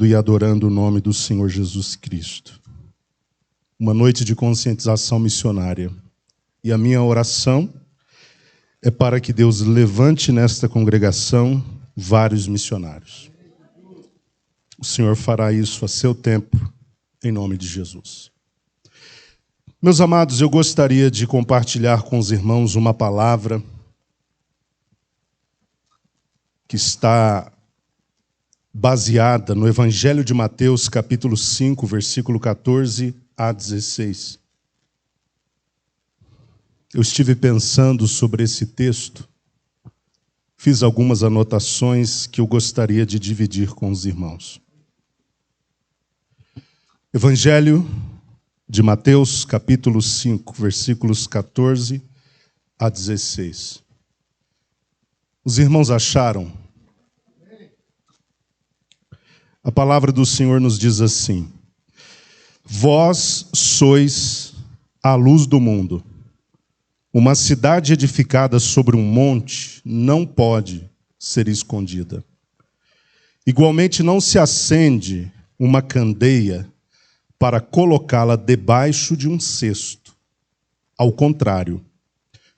E adorando o nome do Senhor Jesus Cristo. Uma noite de conscientização missionária. E a minha oração é para que Deus levante nesta congregação vários missionários. O Senhor fará isso a seu tempo, em nome de Jesus. Meus amados, eu gostaria de compartilhar com os irmãos uma palavra que está baseada no Evangelho de Mateus, capítulo 5, versículo 14 a 16. Eu estive pensando sobre esse texto, fiz algumas anotações que eu gostaria de dividir com os irmãos. Evangelho de Mateus, capítulo 5, versículos 14 a 16. Os irmãos acharam? A palavra do Senhor nos diz assim: Vós sois a luz do mundo. Uma cidade edificada sobre um monte não pode ser escondida. Igualmente não se acende uma candeia para colocá-la debaixo de um cesto. Ao contrário,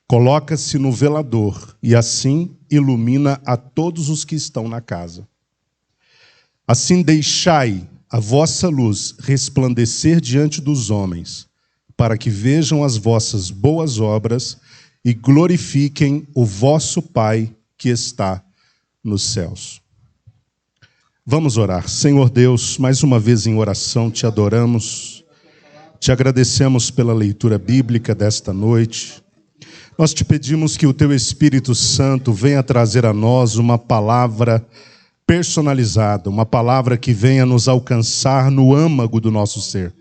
coloca-se no velador e assim ilumina a todos os que estão na casa. Assim deixai a vossa luz resplandecer diante dos homens, para que vejam as vossas boas obras e glorifiquem o vosso Pai que está nos céus. Vamos orar. Senhor Deus, mais uma vez em oração te adoramos, te agradecemos pela leitura bíblica desta noite. Nós te pedimos que o teu Espírito Santo venha trazer a nós uma palavra personalizada, uma palavra que venha nos alcançar no âmago do nosso ser.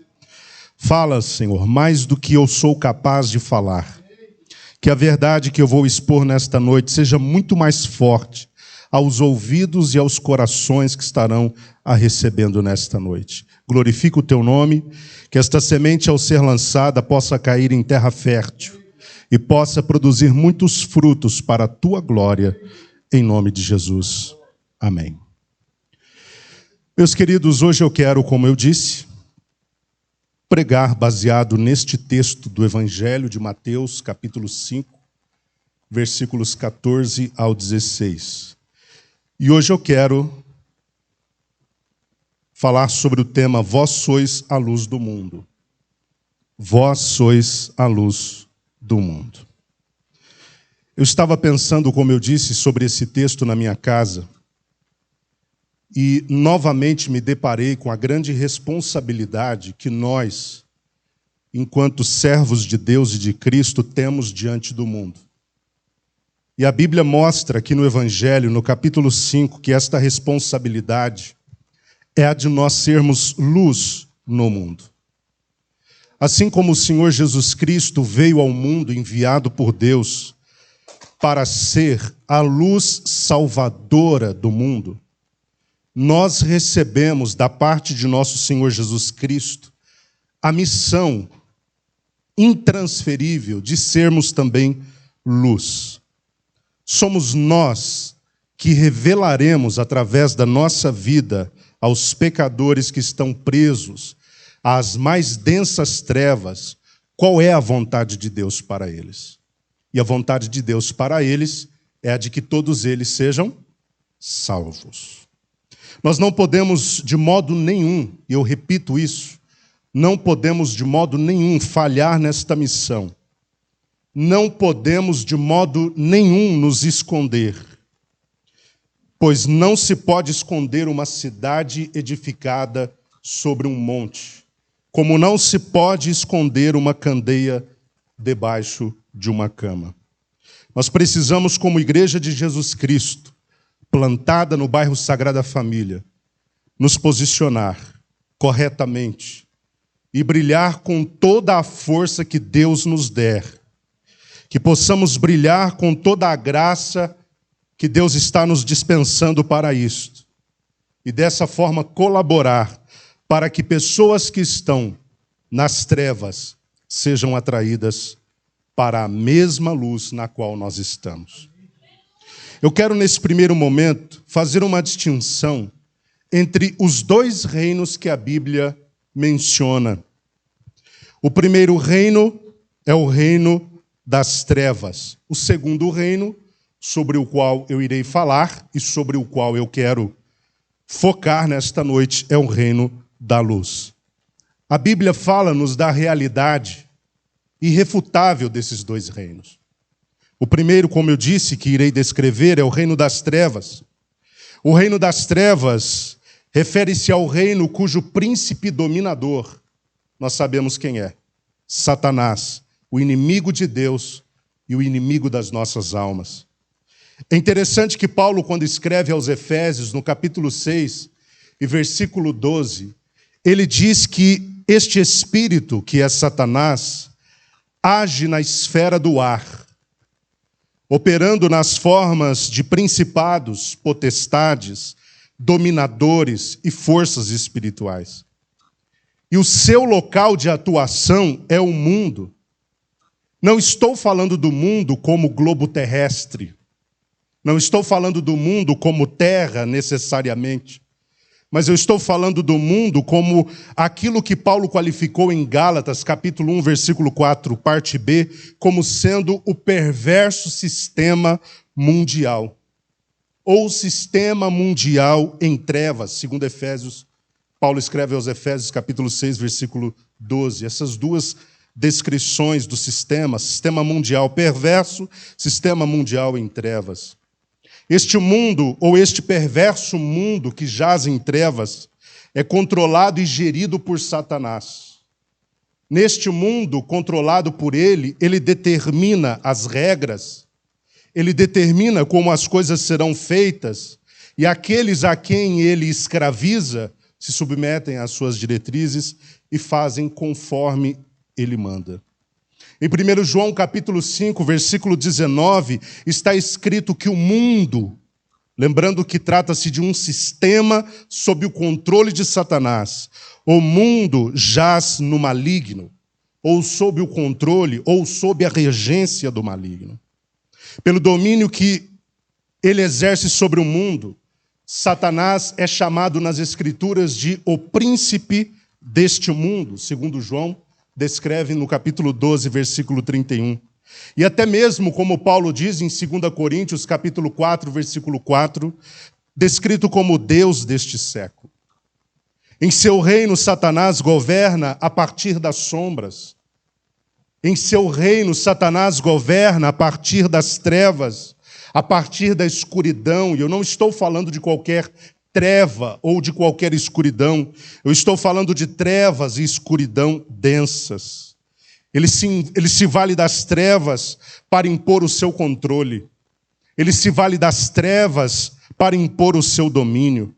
Fala, Senhor, mais do que eu sou capaz de falar. Que a verdade que eu vou expor nesta noite seja muito mais forte aos ouvidos e aos corações que estarão a recebendo nesta noite. Glorifica o teu nome, que esta semente, ao ser lançada, possa cair em terra fértil e possa produzir muitos frutos para a tua glória, em nome de Jesus. Amém. Meus queridos, hoje eu quero, como eu disse, pregar baseado neste texto do Evangelho de Mateus, capítulo 5, versículos 14 ao 16. E hoje eu quero falar sobre o tema Vós sois a luz do mundo. Vós sois a luz do mundo. Eu estava pensando, como eu disse, sobre esse texto na minha casa, e novamente me deparei com a grande responsabilidade que nós, enquanto servos de Deus e de Cristo, temos diante do mundo. E a Bíblia mostra aqui no Evangelho, no capítulo 5, que esta responsabilidade é a de nós sermos luz no mundo. Assim como o Senhor Jesus Cristo veio ao mundo enviado por Deus para ser a luz salvadora do mundo, nós recebemos da parte de nosso Senhor Jesus Cristo a missão intransferível de sermos também luz. Somos nós que revelaremos através da nossa vida aos pecadores que estão presos às mais densas trevas qual é a vontade de Deus para eles. E a vontade de Deus para eles é a de que todos eles sejam salvos. Nós não podemos de modo nenhum, e eu repito isso, não podemos de modo nenhum falhar nesta missão. Não podemos de modo nenhum nos esconder, pois não se pode esconder uma cidade edificada sobre um monte, como não se pode esconder uma candeia debaixo de uma cama. Nós precisamos, como Igreja de Jesus Cristo, plantada no bairro Sagrada Família, nos posicionar corretamente e brilhar com toda a força que Deus nos der, que possamos brilhar com toda a graça que Deus está nos dispensando para isto, e dessa forma colaborar para que pessoas que estão nas trevas sejam atraídas para a mesma luz na qual nós estamos. Eu quero, nesse primeiro momento, fazer uma distinção entre os dois reinos que a Bíblia menciona. O primeiro reino é o reino das trevas. O segundo reino, sobre o qual eu irei falar e sobre o qual eu quero focar nesta noite, é o reino da luz. A Bíblia fala-nos da realidade irrefutável desses dois reinos. O primeiro, como eu disse, que irei descrever, é o reino das trevas. O reino das trevas refere-se ao reino cujo príncipe dominador, nós sabemos quem é: Satanás, o inimigo de Deus e o inimigo das nossas almas. É interessante que Paulo, quando escreve aos Efésios, no capítulo 6 e versículo 12, ele diz que este espírito, que é Satanás, age na esfera do ar, operando nas formas de principados, potestades, dominadores e forças espirituais. E o seu local de atuação é o mundo. Não estou falando do mundo como globo terrestre. Não estou falando do mundo como terra, necessariamente. Mas eu estou falando do mundo como aquilo que Paulo qualificou em Gálatas, capítulo 1, versículo 4, parte B, como sendo o perverso sistema mundial. Ou sistema mundial em trevas, segundo Efésios. Paulo escreve aos Efésios, capítulo 6, versículo 12. Essas duas descrições do sistema mundial perverso, sistema mundial em trevas. Este mundo, ou este perverso mundo que jaz em trevas, é controlado e gerido por Satanás. Neste mundo controlado por ele determina as regras, ele determina como as coisas serão feitas, e aqueles a quem ele escraviza se submetem às suas diretrizes e fazem conforme ele manda. Em 1 João capítulo 5, versículo 19, está escrito que o mundo, lembrando que trata-se de um sistema sob o controle de Satanás, o mundo jaz no maligno, ou sob o controle, ou sob a regência do maligno. Pelo domínio que ele exerce sobre o mundo, Satanás é chamado nas Escrituras de o príncipe deste mundo, segundo João descreve no capítulo 12, versículo 31. E até mesmo, como Paulo diz em 2 Coríntios, capítulo 4, versículo 4, descrito como Deus deste século. Em seu reino, Satanás governa a partir das sombras. Em seu reino, Satanás governa a partir das trevas, a partir da escuridão. E eu não estou falando de qualquer treva ou de qualquer escuridão. Eu estou falando de trevas e escuridão densas. Ele se vale das trevas para impor o seu controle. Ele se vale das trevas para impor o seu domínio.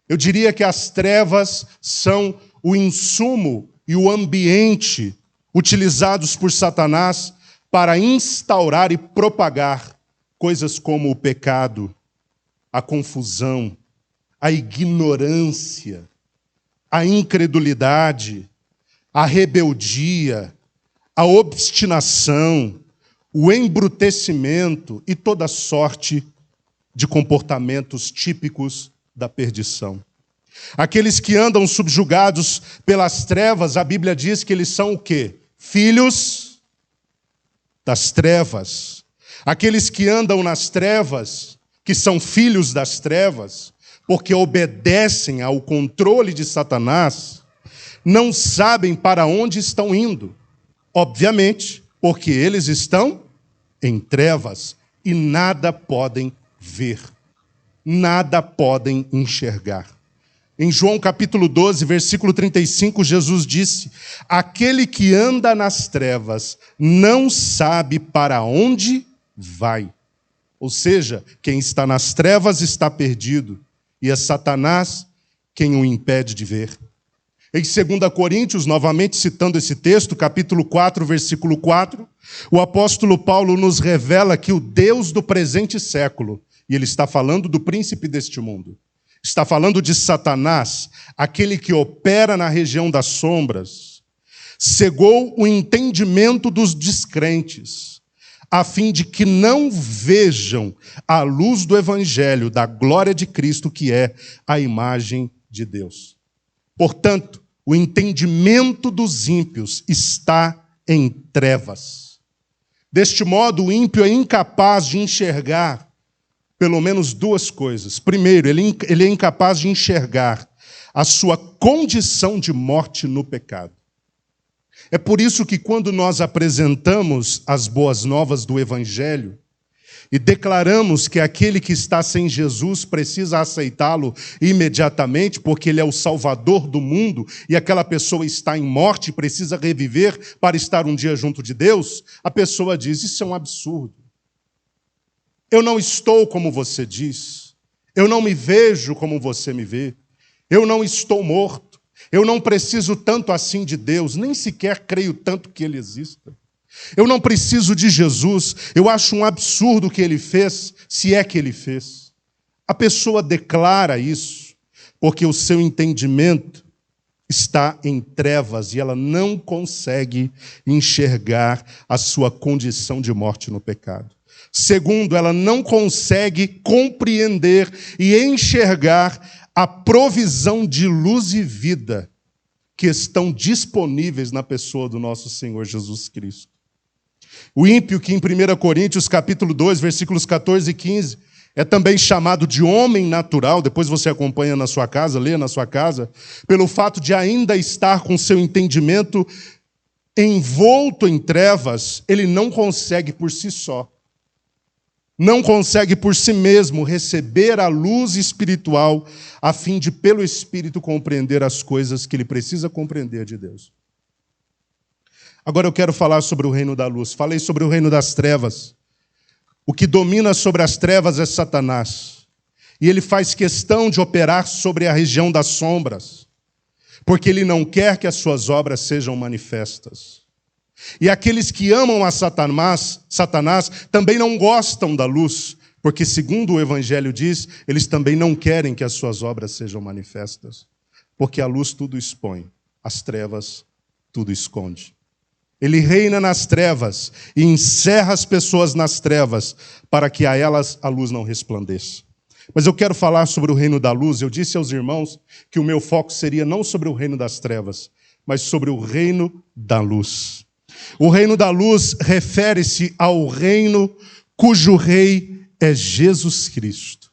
Eu diria que as trevas são o insumo e o ambiente utilizados por Satanás para instaurar e propagar coisas como o pecado, a confusão, a ignorância, a incredulidade, a rebeldia, a obstinação, o embrutecimento e toda sorte de comportamentos típicos da perdição. Aqueles que andam subjugados pelas trevas, a Bíblia diz que eles são o quê? Filhos das trevas. Aqueles que andam nas trevas, que são filhos das trevas, porque obedecem ao controle de Satanás, não sabem para onde estão indo. Obviamente, porque eles estão em trevas e nada podem ver, nada podem enxergar. Em João capítulo 12, versículo 35, Jesus disse: aquele que anda nas trevas não sabe para onde vai. Ou seja, quem está nas trevas está perdido, e é Satanás quem o impede de ver. Em 2 Coríntios, novamente citando esse texto, capítulo 4, versículo 4, o apóstolo Paulo nos revela que o Deus do presente século, e ele está falando do príncipe deste mundo, está falando de Satanás, aquele que opera na região das sombras, cegou o entendimento dos descrentes, a fim de que não vejam a luz do evangelho da glória de Cristo, que é a imagem de Deus. Portanto, o entendimento dos ímpios está em trevas. Deste modo, o ímpio é incapaz de enxergar pelo menos duas coisas. Primeiro, ele é incapaz de enxergar a sua condição de morte no pecado. É por isso que quando nós apresentamos as boas novas do Evangelho e declaramos que aquele que está sem Jesus precisa aceitá-lo imediatamente, porque ele é o Salvador do mundo, e aquela pessoa está em morte e precisa reviver para estar um dia junto de Deus, a pessoa diz: isso é um absurdo. Eu não estou como você diz, eu não me vejo como você me vê, eu não estou morto. Eu não preciso tanto assim de Deus, nem sequer creio tanto que Ele exista. Eu não preciso de Jesus, eu acho um absurdo o que Ele fez, se é que Ele fez. A pessoa declara isso, porque o seu entendimento está em trevas e ela não consegue enxergar a sua condição de morte no pecado. Segundo, ela não consegue compreender e enxergar a provisão de luz e vida que estão disponíveis na pessoa do nosso Senhor Jesus Cristo. O ímpio, que em 1 Coríntios capítulo 2, versículos 14 e 15, é também chamado de homem natural, depois você acompanha na sua casa, lê na sua casa, pelo fato de ainda estar com seu entendimento envolto em trevas, ele não consegue por si só. Não consegue por si mesmo receber a luz espiritual a fim de, pelo Espírito, compreender as coisas que ele precisa compreender de Deus. Agora eu quero falar sobre o reino da luz. Falei sobre o reino das trevas. O que domina sobre as trevas é Satanás. E ele faz questão de operar sobre a região das sombras, porque ele não quer que as suas obras sejam manifestas. E aqueles que amam a Satanás também não gostam da luz, porque, segundo o Evangelho diz, eles também não querem que as suas obras sejam manifestas, porque a luz tudo expõe, as trevas tudo esconde. Ele reina nas trevas e encerra as pessoas nas trevas, para que a elas a luz não resplandeça. Mas eu quero falar sobre o reino da luz. Eu disse aos irmãos que o meu foco seria não sobre o reino das trevas, mas sobre o reino da luz. O reino da luz refere-se ao reino cujo rei é Jesus Cristo.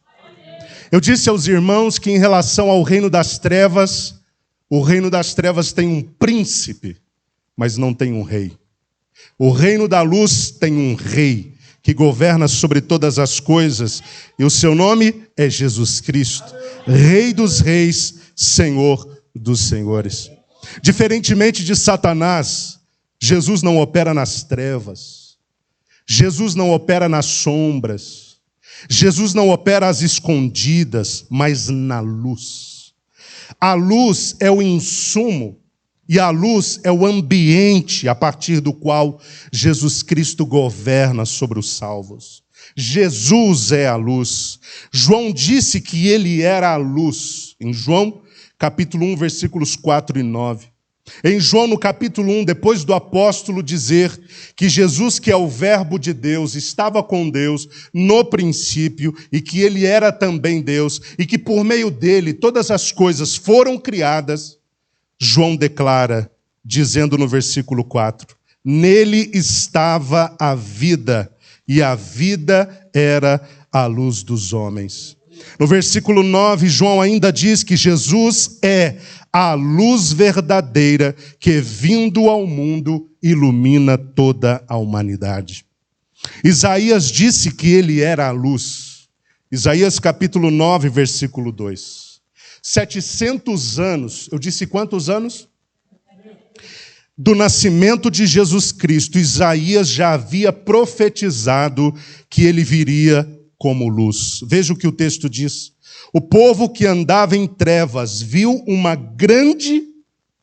Eu disse aos irmãos que em relação ao reino das trevas, o reino das trevas tem um príncipe, mas não tem um rei. O reino da luz tem um rei que governa sobre todas as coisas, e o seu nome é Jesus Cristo, Rei dos reis, Senhor dos senhores. Diferentemente de Satanás, Jesus não opera nas trevas, Jesus não opera nas sombras, Jesus não opera às escondidas, mas na luz. A luz é o insumo e a luz é o ambiente a partir do qual Jesus Cristo governa sobre os salvos. Jesus é a luz. João disse que ele era a luz. Em João, capítulo 1, versículos 4 e 9. Em João, no capítulo 1, depois do apóstolo dizer que Jesus, que é o verbo de Deus, estava com Deus no princípio e que ele era também Deus e que por meio dele todas as coisas foram criadas, João declara, dizendo no versículo 4, nele estava a vida e a vida era a luz dos homens. No versículo 9, João ainda diz que Jesus é a luz verdadeira que, vindo ao mundo, ilumina toda a humanidade. Isaías disse que ele era a luz. Isaías capítulo 9, versículo 2. 700 anos, eu disse quantos anos? Do nascimento de Jesus Cristo, Isaías já havia profetizado que ele viria como luz. Veja o que o texto diz. O povo que andava em trevas viu uma grande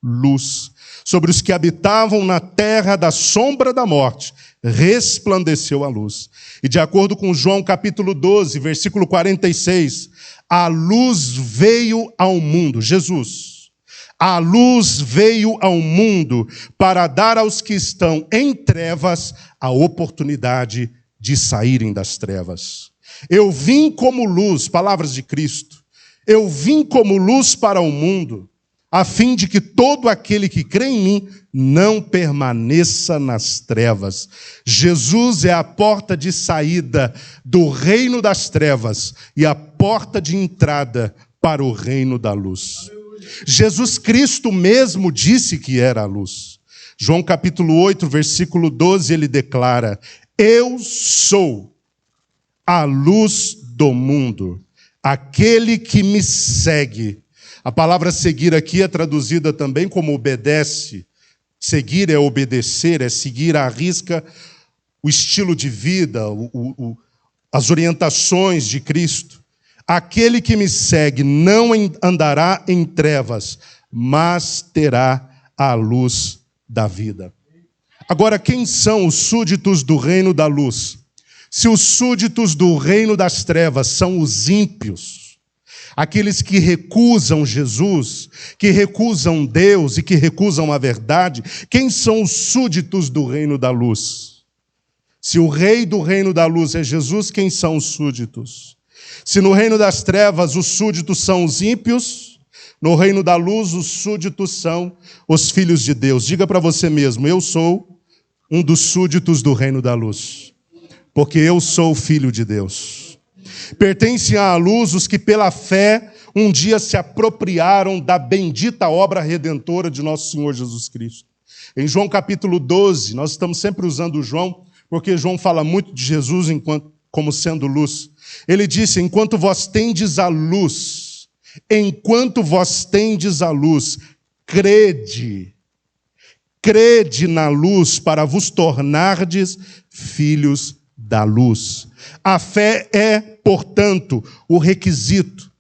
luz. Sobre os que habitavam na terra da sombra da morte, resplandeceu a luz. E de acordo com João capítulo 12, versículo 46, a luz veio ao mundo, Jesus. A luz veio ao mundo para dar aos que estão em trevas a oportunidade de saírem das trevas. Eu vim como luz, palavras de Cristo, eu vim como luz para o mundo, a fim de que todo aquele que crê em mim não permaneça nas trevas. Jesus é a porta de saída do reino das trevas e a porta de entrada para o reino da luz. Jesus Cristo mesmo disse que era a luz. João capítulo 8, versículo 12, ele declara: eu sou a luz do mundo, aquele que me segue. A palavra seguir aqui é traduzida também como obedece. Seguir é obedecer, é seguir à risca o estilo de vida, as orientações de Cristo. Aquele que me segue não andará em trevas, mas terá a luz da vida. Agora, quem são os súditos do reino da luz? Se os súditos do reino das trevas são os ímpios, aqueles que recusam Jesus, que recusam Deus e que recusam a verdade, quem são os súditos do reino da luz? Se o rei do reino da luz é Jesus, quem são os súditos? Se no reino das trevas os súditos são os ímpios, no reino da luz os súditos são os filhos de Deus. Diga para você mesmo: eu sou um dos súditos do reino da luz, porque eu sou filho de Deus. Pertencem à luz os que pela fé um dia se apropriaram da bendita obra redentora de nosso Senhor Jesus Cristo. Em João capítulo 12, nós estamos sempre usando João, porque João fala muito de Jesus como sendo luz. Ele disse: enquanto vós tendes a luz, crede na luz para vos tornardes filhos da luz. A fé é, portanto, o requisito.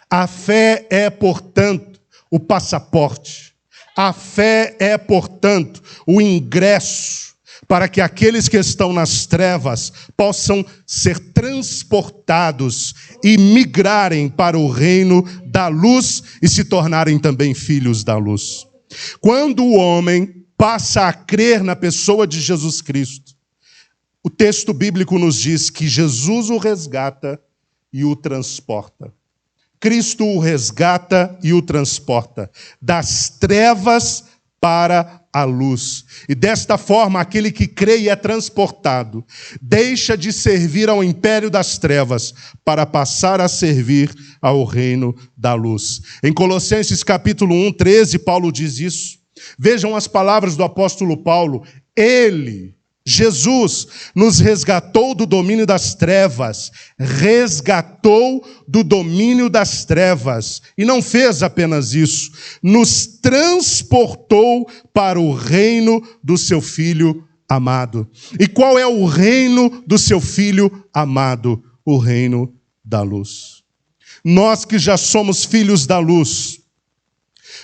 A fé é, portanto, o passaporte. A fé é, portanto, o ingresso para que aqueles que estão nas trevas possam ser transportados e migrarem para o reino da luz e se tornarem também filhos da luz. Quando o homem passa a crer na pessoa de Jesus Cristo, o texto bíblico nos diz que Jesus o resgata e o transporta. Cristo o resgata e o transporta das trevas para a luz. E desta forma, aquele que crê e é transportado deixa de servir ao império das trevas para passar a servir ao reino da luz. Em Colossenses capítulo 1, 13, Paulo diz isso. Vejam as palavras do apóstolo Paulo. Ele, Jesus, nos resgatou do domínio das trevas, e não fez apenas isso, nos transportou para o reino do seu Filho amado. E qual é o reino do seu Filho amado? O reino da luz. Nós que já somos filhos da luz,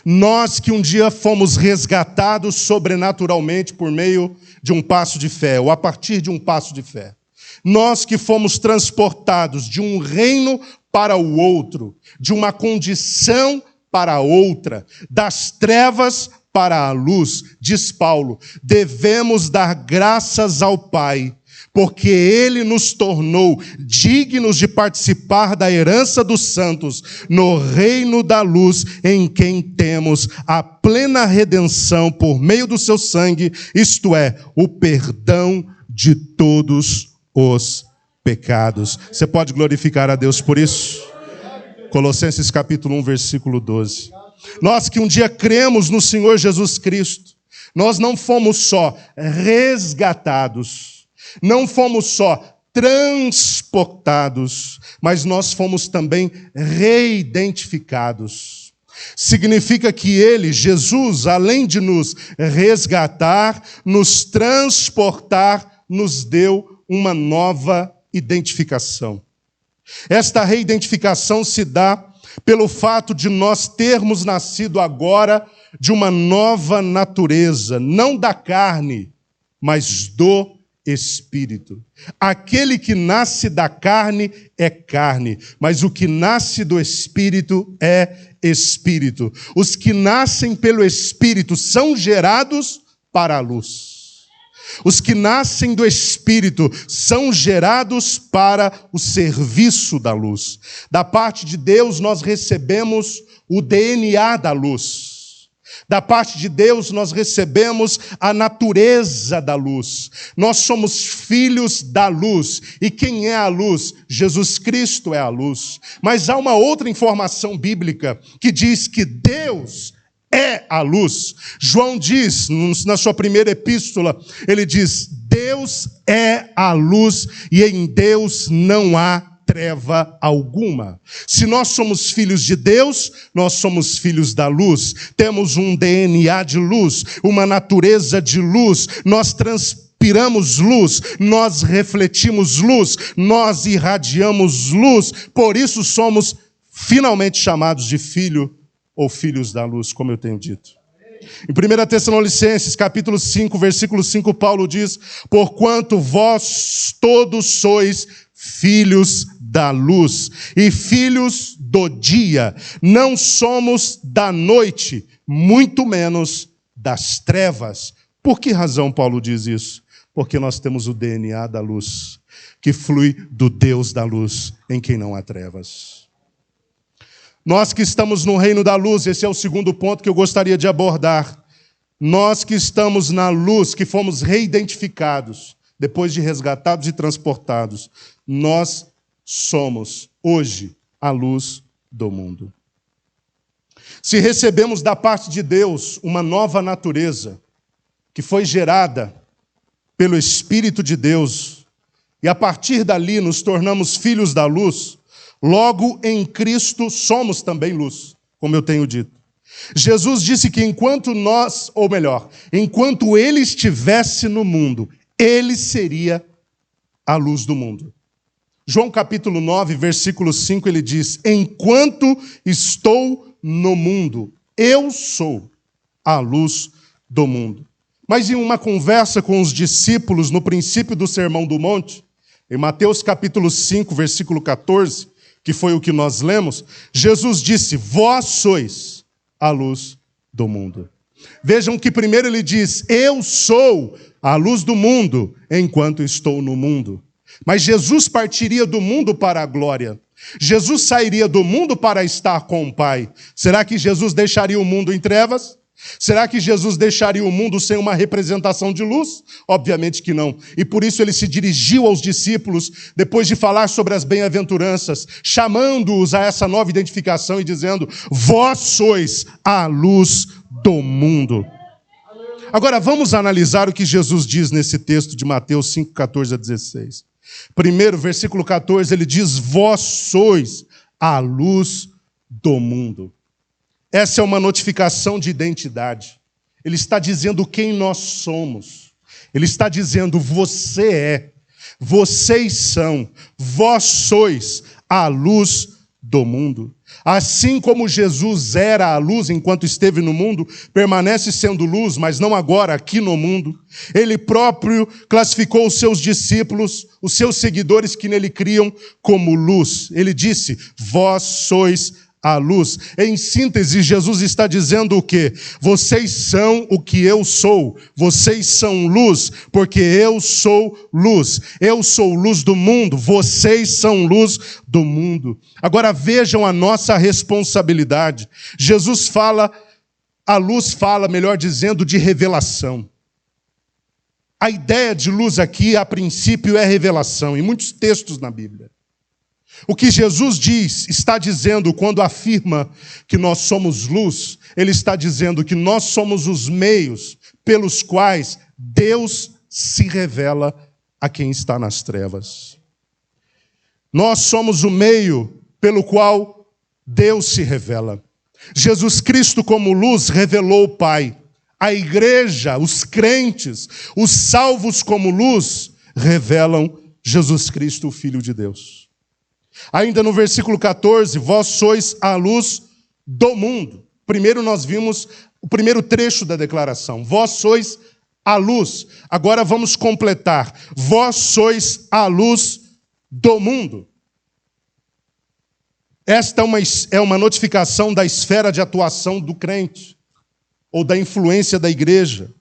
nós que um dia fomos resgatados sobrenaturalmente por meio de um passo de fé, ou a partir de um passo de fé. Nós que fomos transportados de um reino para o outro, de uma condição para outra, das trevas para a luz, diz Paulo, devemos dar graças ao Pai, porque Ele nos tornou dignos de participar da herança dos santos no reino da luz, em quem temos a plena redenção por meio do seu sangue, isto é, o perdão de todos os pecados. Você pode glorificar a Deus por isso? Colossenses capítulo 1, versículo 12. Nós que um dia cremos no Senhor Jesus Cristo, nós não fomos só resgatados, não fomos só transportados, mas nós fomos também reidentificados. Significa que Ele, Jesus, além de nos resgatar, nos transportar, nos deu uma nova identificação. Esta reidentificação se dá pelo fato de nós termos nascido agora de uma nova natureza, não da carne, mas do Espírito. Aquele que nasce da carne é carne, mas o que nasce do Espírito é Espírito. Os que nascem pelo Espírito são gerados para a luz. Os que nascem do Espírito são gerados para o serviço da luz. Da parte de Deus nós recebemos o DNA da luz. Da parte de Deus nós recebemos a natureza da luz. Nós somos filhos da luz. E quem é a luz? Jesus Cristo é a luz. Mas há uma outra informação bíblica que diz que Deus é a luz. João diz, na sua primeira epístola, ele diz: Deus é a luz e em Deus não há treva alguma. Se nós somos filhos de Deus, nós somos filhos da luz. Temos um DNA de luz, uma natureza de luz. Nós transpiramos luz, nós refletimos luz, nós irradiamos luz. Por isso somos finalmente chamados de filho ou filhos da luz, como eu tenho dito. Em 1 Tessalonicenses, capítulo 5, versículo 5, Paulo diz: porquanto vós todos sois filhos da luz e filhos do dia, não somos da noite, muito menos das trevas. Por que razão Paulo diz isso? Porque nós temos o DNA da luz, que flui do Deus da luz, em quem não há trevas. Nós que estamos no reino da luz, esse é o segundo ponto que eu gostaria de abordar. Nós que estamos na luz, que fomos reidentificados, depois de resgatados e transportados, nós somos, hoje, a luz do mundo. Se recebemos da parte de Deus uma nova natureza, que foi gerada pelo Espírito de Deus, e a partir dali nos tornamos filhos da luz, logo em Cristo somos também luz, como eu tenho dito. Jesus disse que enquanto ele estivesse no mundo, ele seria a luz do mundo. João capítulo 9, versículo 5, ele diz: enquanto estou no mundo, eu sou a luz do mundo. Mas em uma conversa com os discípulos no princípio do Sermão do Monte, em Mateus capítulo 5, versículo 14, que foi o que nós lemos, Jesus disse: vós sois a luz do mundo. Vejam que primeiro ele diz: eu sou a luz do mundo enquanto estou no mundo. Mas Jesus partiria do mundo para a glória. Jesus sairia do mundo para estar com o Pai. Será que Jesus deixaria o mundo em trevas? Será que Jesus deixaria o mundo sem uma representação de luz? Obviamente que não. E por isso ele se dirigiu aos discípulos, depois de falar sobre as bem-aventuranças, chamando-os a essa nova identificação e dizendo: vós sois a luz do mundo. Agora vamos analisar o que Jesus diz nesse texto de Mateus 5, 14 a 16. Primeiro, versículo 14, ele diz: vós sois a luz do mundo. Essa é uma notificação de identidade. Ele está dizendo quem nós somos. Ele está dizendo: você é, vocês são, vós sois a luz do mundo. Assim como Jesus era a luz enquanto esteve no mundo, permanece sendo luz, mas não agora aqui no mundo. Ele próprio classificou os seus discípulos, os seus seguidores que nele criam, como luz. Ele disse: vós sois a luz. Em síntese, Jesus está dizendo o quê? Vocês são o que eu sou. Vocês são luz, porque eu sou luz. Eu sou luz do mundo. Vocês são luz do mundo. Agora vejam a nossa responsabilidade. Jesus fala, a luz fala, melhor dizendo, de revelação. A ideia de luz aqui, a princípio, é revelação, em muitos textos na Bíblia. O que Jesus está dizendo quando afirma que nós somos luz, ele está dizendo que nós somos os meios pelos quais Deus se revela a quem está nas trevas. Nós somos o meio pelo qual Deus se revela. Jesus Cristo, como luz, revelou o Pai. A igreja, os crentes, os salvos como luz, revelam Jesus Cristo, o Filho de Deus. Ainda no versículo 14, vós sois a luz do mundo. Primeiro nós vimos o primeiro trecho da declaração. Vós sois a luz. Agora vamos completar. Vós sois a luz do mundo. Esta é uma notificação da esfera de atuação do crente, ou da influência da igreja.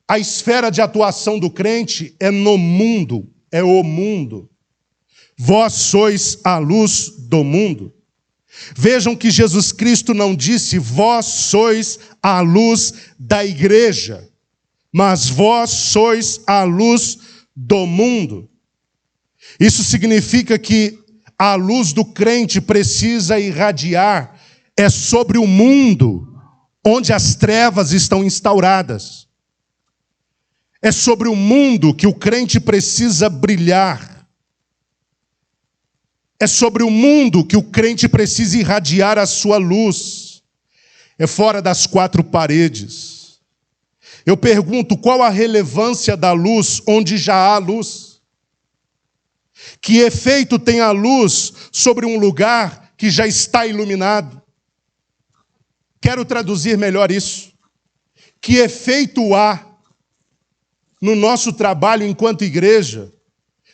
A esfera de atuação do crente é no mundo, é o mundo. Vós sois a luz do mundo. Vejam que Jesus Cristo não disse, vós sois a luz da igreja, mas vós sois a luz do mundo. Isso significa que a luz do crente precisa irradiar, é sobre o mundo onde as trevas estão instauradas. É sobre o mundo que o crente precisa brilhar. É sobre o mundo que o crente precisa irradiar a sua luz. É fora das quatro paredes. Eu pergunto, qual a relevância da luz onde já há luz? Que efeito tem a luz sobre um lugar que já está iluminado? Quero traduzir melhor isso. Que efeito há no nosso trabalho enquanto igreja,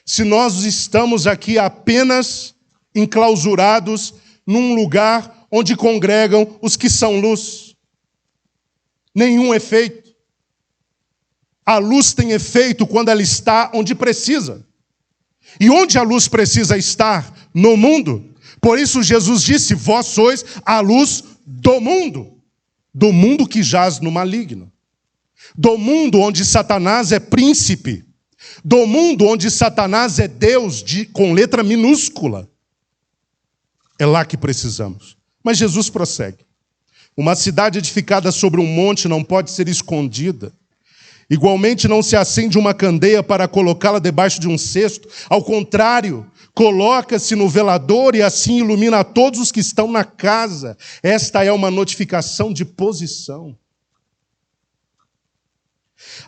se nós estamos aqui apenas enclausurados num lugar onde congregam os que são luz? Nenhum efeito. A luz tem efeito quando ela está onde precisa. E onde a luz precisa estar? No mundo. Por isso Jesus disse, vós sois a luz do mundo que jaz no maligno, do mundo onde Satanás é príncipe, do mundo onde Satanás é Deus com letra minúscula. É lá que precisamos. Mas Jesus prossegue. Uma cidade edificada sobre um monte não pode ser escondida. Igualmente não se acende uma candeia para colocá-la debaixo de um cesto. Ao contrário, coloca-se no velador e assim ilumina a todos os que estão na casa. Esta é uma notificação de posição.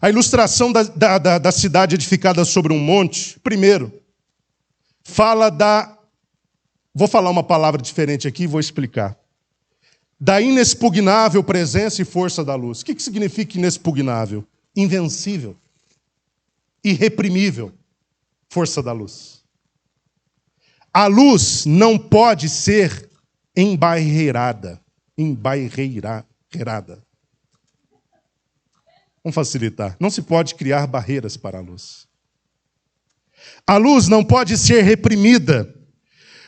A ilustração da cidade edificada sobre um monte, primeiro, fala da... Vou falar uma palavra diferente aqui e vou explicar. Da inexpugnável presença e força da luz. O que significa inexpugnável? Invencível, irreprimível, força da luz. A luz não pode ser embarreirada. Vamos facilitar. Não se pode criar barreiras para a luz. A luz não pode ser reprimida,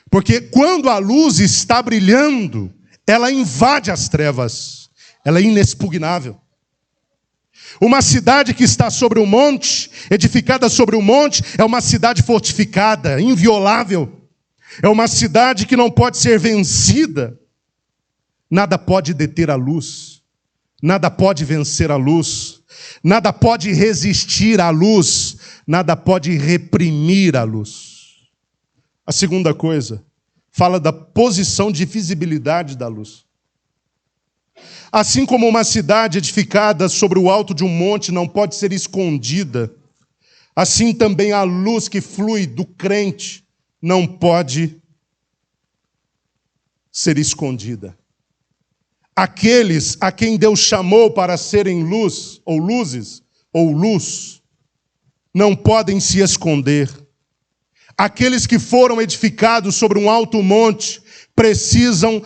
porque quando a luz está brilhando, ela invade as trevas. Ela é inexpugnável. Uma cidade que está sobre um monte, edificada sobre um monte, é uma cidade fortificada, inviolável. É uma cidade que não pode ser vencida. Nada pode deter a luz. Nada pode vencer a luz. Nada pode resistir à luz. Nada pode reprimir a luz. A segunda coisa, fala da posição de visibilidade da luz. Assim como uma cidade edificada sobre o alto de um monte não pode ser escondida, assim também a luz que flui do crente não pode ser escondida. Aqueles a quem Deus chamou para serem luz, ou luzes, ou luz, não podem se esconder. Aqueles que foram edificados sobre um alto monte precisam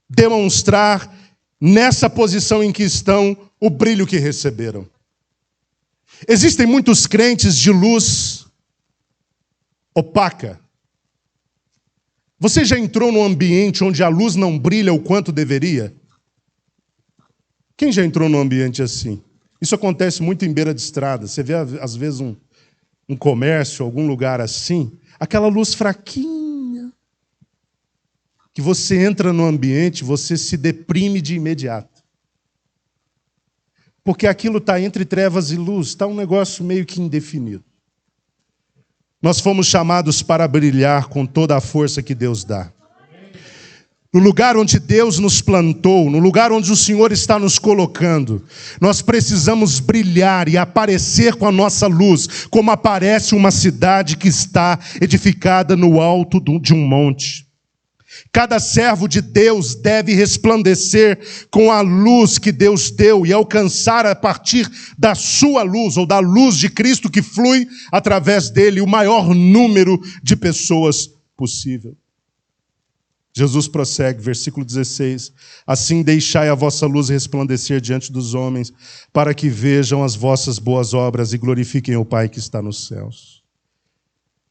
demonstrar nessa posição em que estão, o brilho que receberam. Existem muitos crentes de luz opaca. Você já entrou num ambiente onde a luz não brilha o quanto deveria? Quem já entrou num ambiente assim? Isso acontece muito em beira de estrada. Você vê, às vezes, um comércio, algum lugar assim, aquela luz fraquinha, que você entra no ambiente, você se deprime de imediato. Porque aquilo está entre trevas e luz, está um negócio meio que indefinido. Nós fomos chamados para brilhar com toda a força que Deus dá. No lugar onde Deus nos plantou, no lugar onde o Senhor está nos colocando, nós precisamos brilhar e aparecer com a nossa luz, como aparece uma cidade que está edificada no alto de um monte. Cada servo de Deus deve resplandecer com a luz que Deus deu e alcançar a partir da sua luz, ou da luz de Cristo que flui através dele, o maior número de pessoas possível. Jesus prossegue, versículo 16. Assim deixai a vossa luz resplandecer diante dos homens, para que vejam as vossas boas obras e glorifiquem o Pai que está nos céus.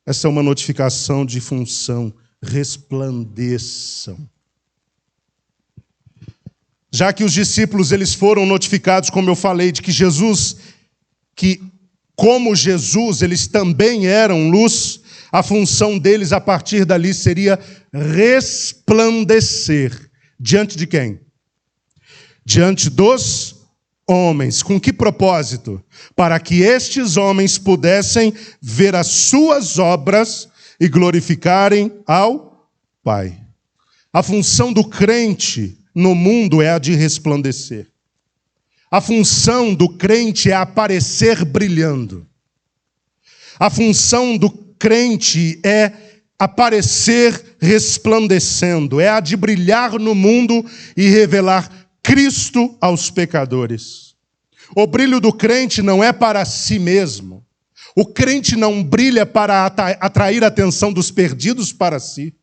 Essa é uma notificação de função. Resplandeçam. Já que os discípulos eles foram notificados, como eu falei, de que como Jesus, eles também eram luz, a função deles a partir dali seria resplandecer. Diante de quem? Diante dos homens. Com que propósito? Para que estes homens pudessem ver as suas obras e glorificarem ao Pai. A função do crente no mundo é a de resplandecer. A função do crente é aparecer brilhando. A função do crente é aparecer resplandecendo, é a de brilhar no mundo e revelar Cristo aos pecadores. O brilho do crente não é para si mesmo. O crente não brilha para atrair a atenção dos perdidos para si.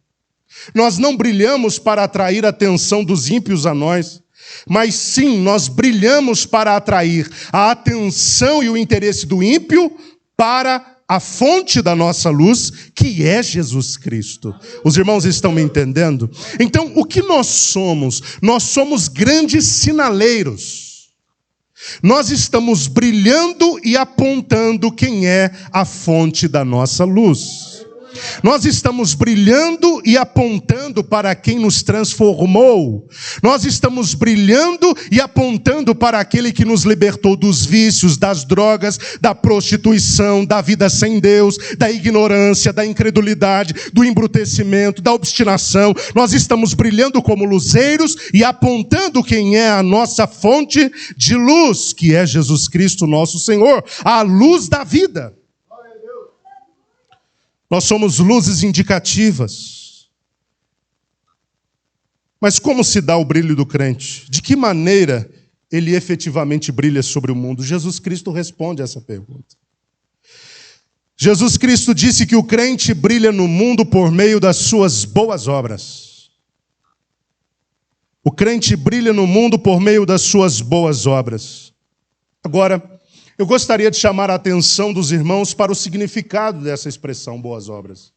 Nós não brilhamos para atrair a atenção dos ímpios a nós, mas sim, nós brilhamos para atrair a atenção e o interesse do ímpio para a fonte da nossa luz, que é Jesus Cristo. Os irmãos estão me entendendo? Então, o que nós somos? Nós somos grandes sinaleiros. Nós estamos brilhando e apontando quem é a fonte da nossa luz. Nós estamos brilhando e apontando para quem nos transformou. Nós estamos brilhando e apontando para aquele que nos libertou dos vícios, das drogas, da prostituição, da vida sem Deus, da ignorância, da incredulidade, do embrutecimento, da obstinação. Nós estamos brilhando como luzeiros e apontando quem é a nossa fonte de luz, que é Jesus Cristo, nosso Senhor, a luz da vida. Nós somos luzes indicativas. Mas como se dá o brilho do crente? De que maneira ele efetivamente brilha sobre o mundo? Jesus Cristo responde a essa pergunta. Jesus Cristo disse que o crente brilha no mundo por meio das suas boas obras. O crente brilha no mundo por meio das suas boas obras. Agora, eu gostaria de chamar a atenção dos irmãos para o significado dessa expressão, boas obras.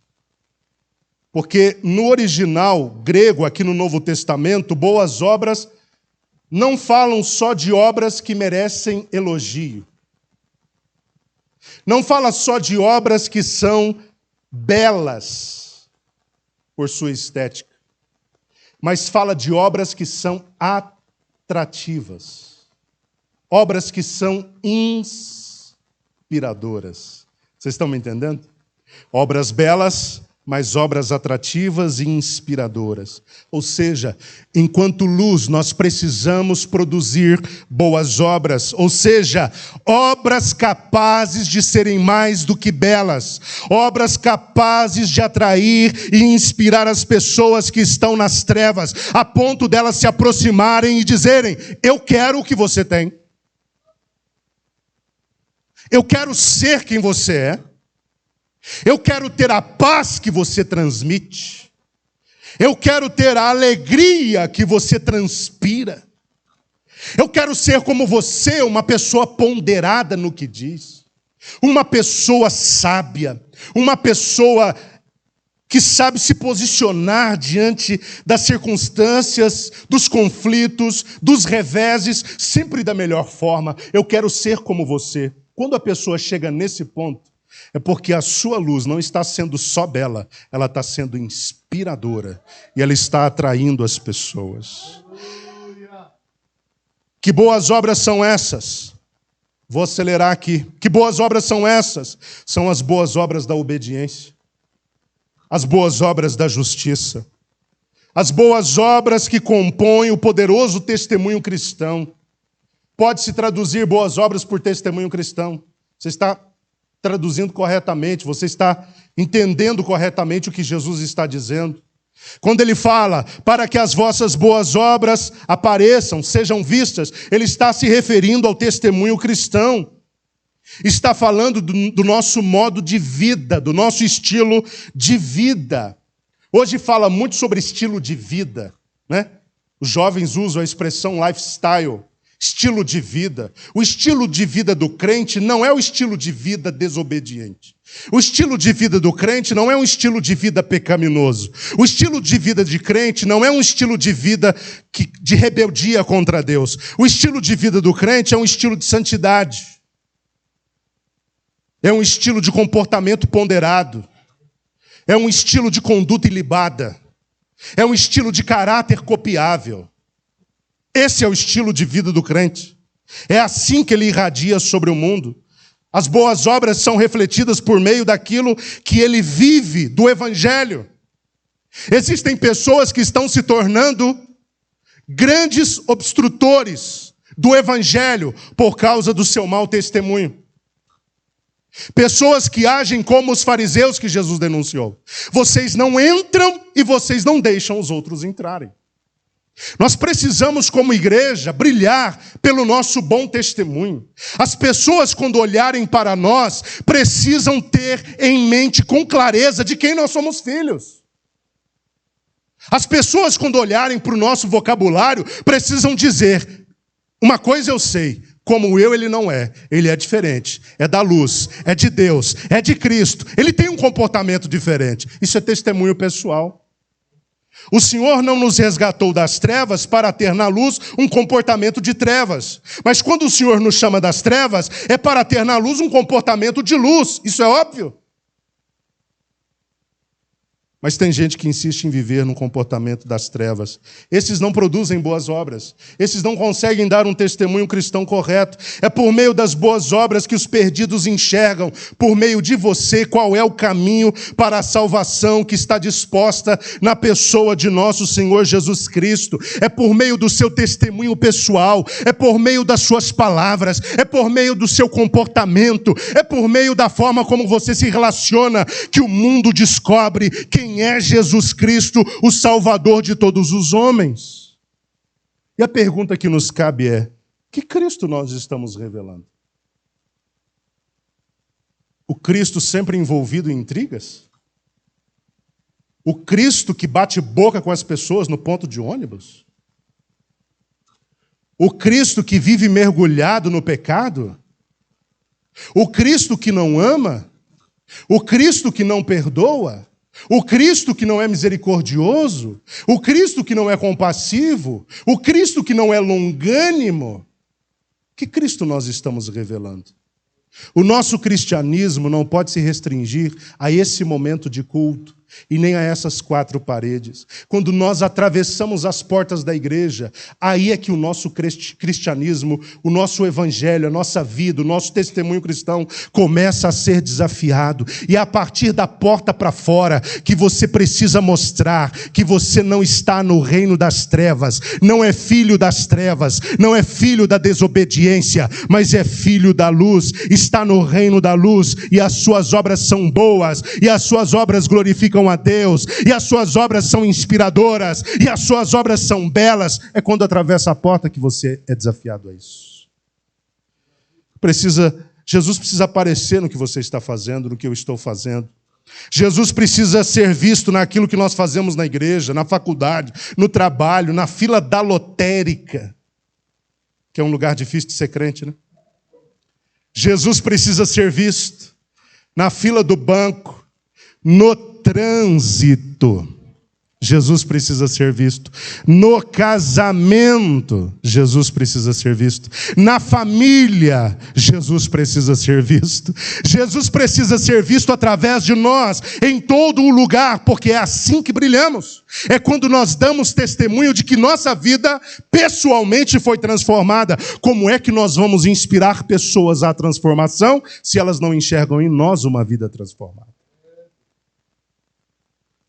Porque no original grego, aqui no Novo Testamento, boas obras não falam só de obras que merecem elogio. Não fala só de obras que são belas por sua estética, mas fala de obras que são atrativas. Obras que são inspiradoras. Vocês estão me entendendo? Obras belas, mas obras atrativas e inspiradoras. Ou seja, enquanto luz, nós precisamos produzir boas obras. Ou seja, obras capazes de serem mais do que belas. Obras capazes de atrair e inspirar as pessoas que estão nas trevas, a ponto delas se aproximarem e dizerem: eu quero o que você tem. Eu quero ser quem você é. Eu quero ter a paz que você transmite. Eu quero ter a alegria que você transpira. Eu quero ser como você, uma pessoa ponderada no que diz. Uma pessoa sábia. Uma pessoa que sabe se posicionar diante das circunstâncias, dos conflitos, dos reveses, sempre da melhor forma. Eu quero ser como você. Quando a pessoa chega nesse ponto, é porque a sua luz não está sendo só bela, ela está sendo inspiradora e ela está atraindo as pessoas. Que boas obras são essas? Vou acelerar aqui. Que boas obras são essas? São as boas obras da obediência, as boas obras da justiça, as boas obras que compõem o poderoso testemunho cristão. Pode-se traduzir boas obras por testemunho cristão. Você está traduzindo corretamente, você está entendendo corretamente o que Jesus está dizendo. Quando ele fala, para que as vossas boas obras apareçam, sejam vistas, ele está se referindo ao testemunho cristão. Está falando do nosso modo de vida, do nosso estilo de vida. Hoje fala muito sobre estilo de vida, né? Os jovens usam a expressão lifestyle, estilo de vida. O estilo de vida do crente não é o estilo de vida desobediente. O estilo de vida do crente não é um estilo de vida pecaminoso. O estilo de vida de crente não é um estilo de vida de rebeldia contra Deus. O estilo de vida do crente é um estilo de santidade. É um estilo de comportamento ponderado. É um estilo de conduta ilibada. É um estilo de caráter copiável. Esse é o estilo de vida do crente. É assim que ele irradia sobre o mundo. As boas obras são refletidas por meio daquilo que ele vive, do Evangelho. Existem pessoas que estão se tornando grandes obstrutores do Evangelho por causa do seu mau testemunho. Pessoas que agem como os fariseus que Jesus denunciou. Vocês não entram e vocês não deixam os outros entrarem. Nós precisamos, como igreja, brilhar pelo nosso bom testemunho. As pessoas, quando olharem para nós, precisam ter em mente com clareza de quem nós somos filhos. As pessoas, quando olharem para o nosso vocabulário, precisam dizer: uma coisa eu sei, como eu ele não é, ele é diferente, é da luz, é de Deus, é de Cristo, ele tem um comportamento diferente. Isso é testemunho pessoal. O Senhor não nos resgatou das trevas para ter na luz um comportamento de trevas. Mas quando o Senhor nos chama das trevas, é para ter na luz um comportamento de luz. Isso é óbvio. Mas tem gente que insiste em viver no comportamento das trevas. Esses não produzem boas obras. Esses não conseguem dar um testemunho cristão correto. É por meio das boas obras que os perdidos enxergam, por meio de você, qual é o caminho para a salvação que está disposta na pessoa de nosso Senhor Jesus Cristo. É por meio do seu testemunho pessoal, é por meio das suas palavras, é por meio do seu comportamento, é por meio da forma como você se relaciona que o mundo descobre quem é Jesus Cristo, o Salvador de todos os homens. E a pergunta que nos cabe é: que Cristo nós estamos revelando? O Cristo sempre envolvido em intrigas? O Cristo que bate boca com as pessoas no ponto de ônibus? O Cristo que vive mergulhado no pecado? O Cristo que não ama? O Cristo que não perdoa? O Cristo que não é misericordioso? O Cristo que não é compassivo? O Cristo que não é longânimo? Que Cristo nós estamos revelando? O nosso cristianismo não pode se restringir a esse momento de culto e nem a essas quatro paredes. Quando nós atravessamos as portas da igreja, aí é que o nosso cristianismo, o nosso evangelho, a nossa vida, o nosso testemunho cristão começa a ser desafiado. E é a partir da porta para fora que você precisa mostrar que você não está no reino das trevas, não é filho das trevas, não é filho da desobediência, mas é filho da luz, está no reino da luz, e as suas obras são boas, e as suas obras glorificam a Deus, e as suas obras são inspiradoras, e as suas obras são belas. É quando atravessa a porta que você é desafiado a isso. Jesus precisa aparecer no que você está fazendo, no que eu estou fazendo. Jesus precisa ser visto naquilo que nós fazemos na igreja, na faculdade, no trabalho, na fila da lotérica, que é um lugar difícil de ser crente, né? Jesus precisa ser visto na fila do banco, no trânsito. Jesus precisa ser visto no casamento. Jesus precisa ser visto na família. Jesus precisa ser visto. Jesus precisa ser visto através de nós em todo o lugar, porque é assim que brilhamos. É quando nós damos testemunho de que nossa vida pessoalmente foi transformada. Como é que nós vamos inspirar pessoas à transformação se elas não enxergam em nós uma vida transformada?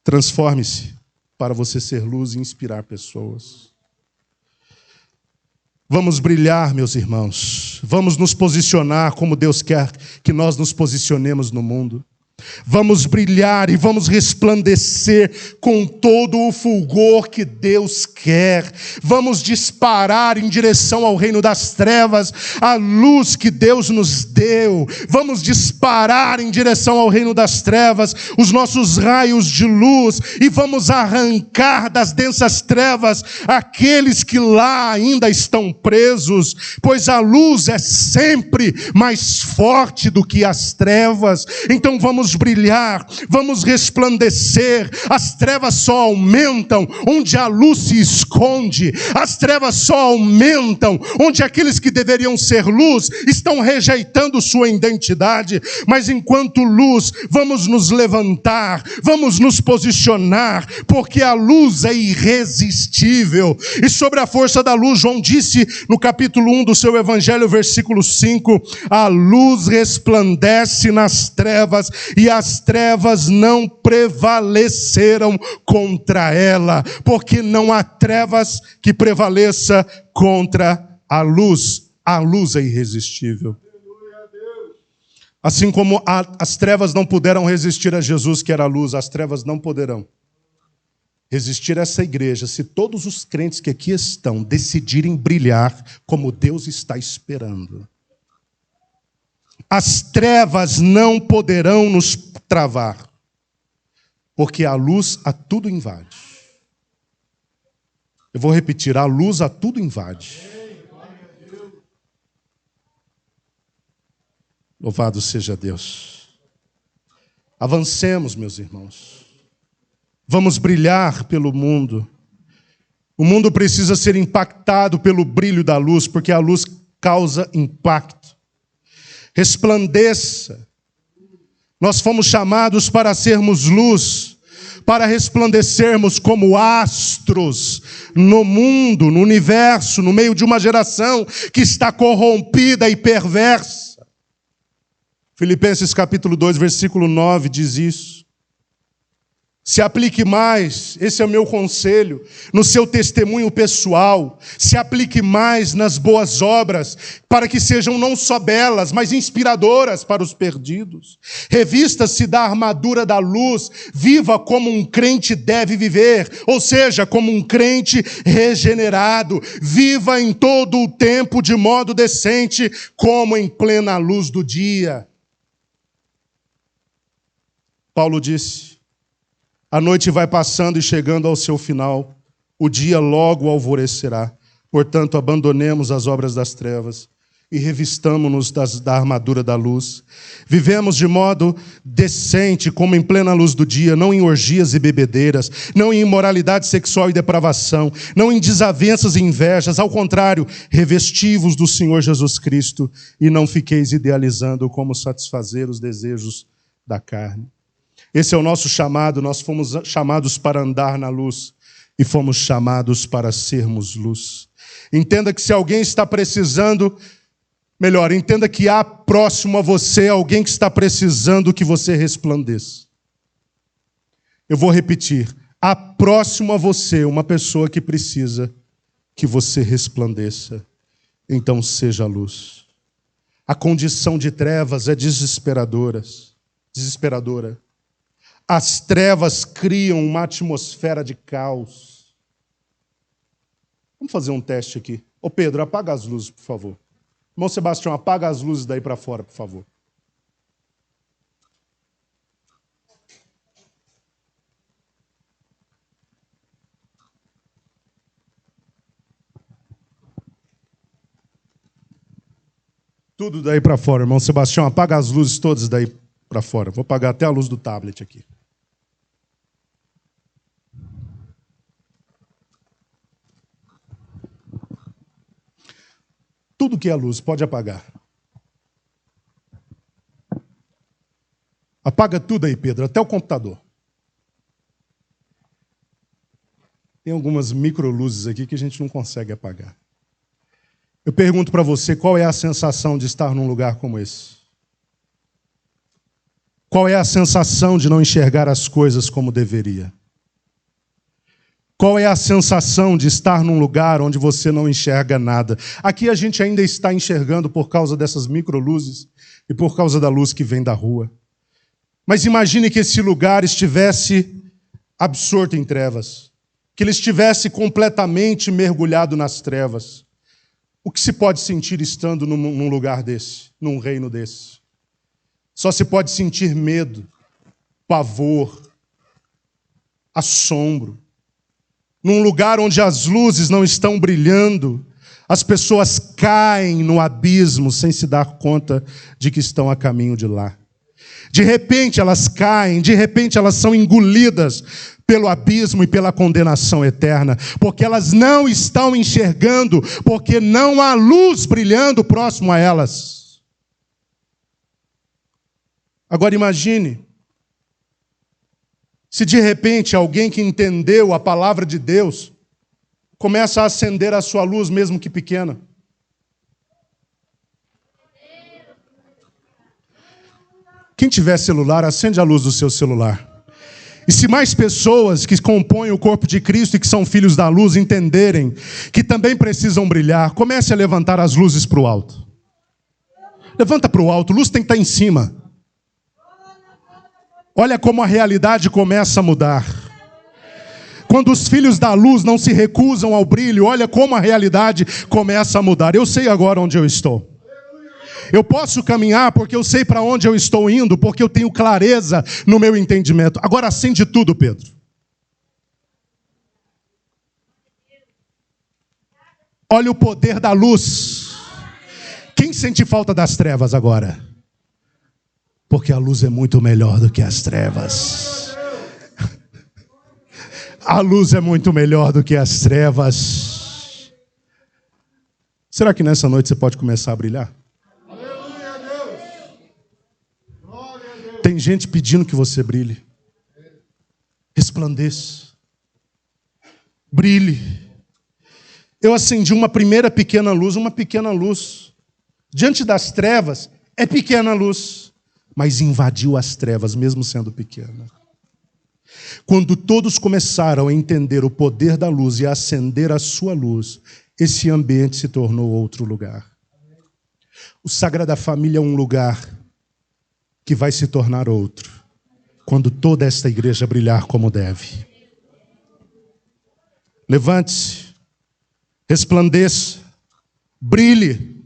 Transforme-se para você ser luz e inspirar pessoas. Vamos brilhar, meus irmãos. Vamos nos posicionar como Deus quer que nós nos posicionemos no mundo. vamos brilhar e vamos resplandecer com todo o fulgor que Deus quer. Vamos disparar em direção ao reino das trevas a luz que Deus nos deu. Vamos disparar em direção ao reino das trevas os nossos raios de luz e vamos arrancar das densas trevas aqueles que lá ainda estão presos, pois a luz é sempre mais forte do que as trevas. Então vamos brilhar, vamos resplandecer. As trevas só aumentam onde a luz se esconde. As trevas só aumentam onde aqueles que deveriam ser luz estão rejeitando sua identidade. Mas enquanto luz, vamos nos levantar, vamos nos posicionar, porque a luz é irresistível. E sobre a força da luz, João disse no capítulo 1 do seu evangelho, versículo 5, a luz resplandece nas trevas e as trevas não prevaleceram contra ela, porque não há trevas que prevaleça contra a luz. A luz é irresistível. Assim como as trevas não puderam resistir a Jesus, que era a luz, as trevas não poderão resistir a essa igreja se todos os crentes que aqui estão decidirem brilhar como Deus está esperando. As trevas não poderão nos travar, porque a luz a tudo invade. Eu vou repetir, a luz a tudo invade. Louvado seja Deus. Avancemos, meus irmãos. Vamos brilhar pelo mundo. O mundo precisa ser impactado pelo brilho da luz, porque a luz causa impacto. Resplandeça. Nós fomos chamados para sermos luz, para resplandecermos como astros no mundo, no universo, no meio de uma geração que está corrompida e perversa. Filipenses capítulo 2, versículo 9 diz isso. Se aplique mais, esse é o meu conselho, no seu testemunho pessoal. Se aplique mais nas boas obras, para que sejam não só belas, mas inspiradoras para os perdidos. Revista-se da armadura da luz, viva como um crente deve viver, ou seja, como um crente regenerado. Viva em todo o tempo de modo decente, como em plena luz do dia. Paulo disse: a noite vai passando e chegando ao seu final, o dia logo alvorecerá. Portanto, abandonemos as obras das trevas e revistamo-nos da armadura da luz. Vivemos de modo decente, como em plena luz do dia, não em orgias e bebedeiras, não em imoralidade sexual e depravação, não em desavenças e invejas. Ao contrário, revesti-vos do Senhor Jesus Cristo e não fiqueis idealizando como satisfazer os desejos da carne. Esse é o nosso chamado, nós fomos chamados para andar na luz e fomos chamados para sermos luz. Entenda que se alguém está precisando, entenda que há próximo a você alguém que está precisando que você resplandeça. Eu vou repetir, há próximo a você uma pessoa que precisa que você resplandeça. Então seja luz. A condição de trevas é desesperadora. As trevas criam uma atmosfera de caos. Vamos fazer um teste aqui. Ô Pedro, apaga as luzes, por favor. Irmão Sebastião, apaga as luzes daí para fora, por favor. Tudo daí para fora, irmão Sebastião, apaga as luzes todas daí para fora. Vou apagar até a luz do tablet aqui. Tudo que é luz, pode apagar. Apaga tudo aí, Pedro, até o computador. Tem algumas microluzes aqui que a gente não consegue apagar. Eu pergunto para você, qual é a sensação de estar num lugar como esse? Qual é a sensação de não enxergar as coisas como deveria? Qual é a sensação de estar num lugar onde você não enxerga nada? Aqui a gente ainda está enxergando por causa dessas microluzes e por causa da luz que vem da rua. Mas imagine que esse lugar estivesse absorto em trevas, que ele estivesse completamente mergulhado nas trevas. O que se pode sentir estando num lugar desse, num reino desse? Só se pode sentir medo, pavor, assombro. Num lugar onde as luzes não estão brilhando, as pessoas caem no abismo sem se dar conta de que estão a caminho de lá. De repente elas caem, de repente elas são engolidas pelo abismo e pela condenação eterna, porque elas não estão enxergando, porque não há luz brilhando próximo a elas. Agora imagine, se de repente alguém que entendeu a palavra de Deus começa a acender a sua luz, mesmo que pequena. Quem tiver celular, acende a luz do seu celular. E se mais pessoas que compõem o corpo de Cristo e que são filhos da luz entenderem que também precisam brilhar, comece a levantar as luzes para o alto. Levanta para o alto, a luz tem que estar em cima. Olha como a realidade começa a mudar. Quando os filhos da luz não se recusam ao brilho, olha como a realidade começa a mudar. Eu sei agora onde eu estou. Eu posso caminhar porque eu sei para onde eu estou indo, porque eu tenho clareza no meu entendimento. Agora acende tudo, Pedro. Olha o poder da luz. Quem sente falta das trevas agora? Porque a luz é muito melhor do que as trevas. A luz é muito melhor do que as trevas. Será que nessa noite você pode começar a brilhar? Tem gente pedindo que você brilhe. Resplandeça. Brilhe. Eu acendi uma primeira pequena luz, uma pequena luz. Diante das trevas, é pequena luz, mas invadiu as trevas, mesmo sendo pequena. Quando todos começaram a entender o poder da luz e a acender a sua luz, esse ambiente se tornou outro lugar. O Sagrada Família é um lugar que vai se tornar outro, quando toda esta igreja brilhar como deve. Levante-se, resplandeça, brilhe.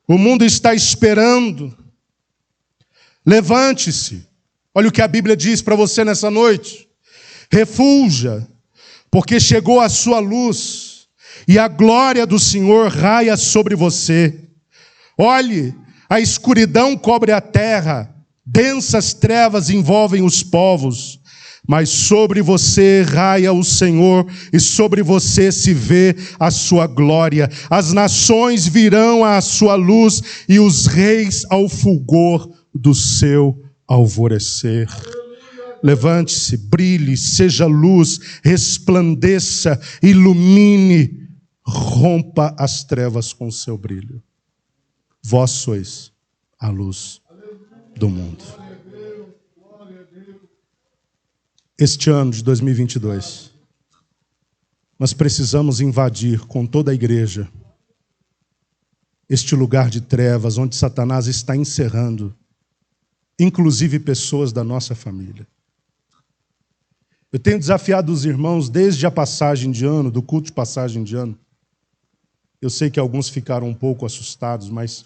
O mundo está esperando. Levante-se. Olha o que a Bíblia diz para você nessa noite. Refulja, porque chegou a sua luz, e a glória do Senhor raia sobre você. Olhe, a escuridão cobre a terra, densas trevas envolvem os povos, mas sobre você raia o Senhor, e sobre você se vê a sua glória. As nações virão à sua luz, e os reis ao fulgor do seu alvorecer. Levante-se, brilhe, seja luz, resplandeça, ilumine, rompa as trevas com o seu brilho. Vós sois a luz do mundo. Este ano de 2022, nós precisamos invadir com toda a igreja este lugar de trevas onde Satanás está encerrando, inclusive pessoas da nossa família. Eu tenho desafiado os irmãos desde a passagem de ano, do culto de passagem de ano. Eu sei que alguns ficaram um pouco assustados, mas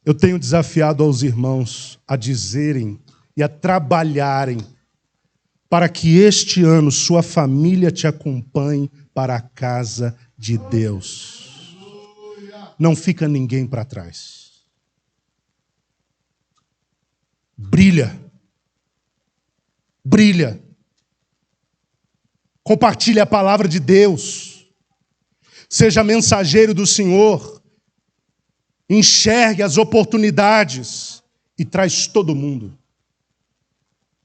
eu tenho desafiado aos irmãos a dizerem e a trabalharem para que este ano sua família te acompanhe para a casa de Deus. Não fica ninguém para trás. Brilha. Brilha. Compartilhe a palavra de Deus. Seja mensageiro do Senhor. Enxergue as oportunidades e traz todo mundo.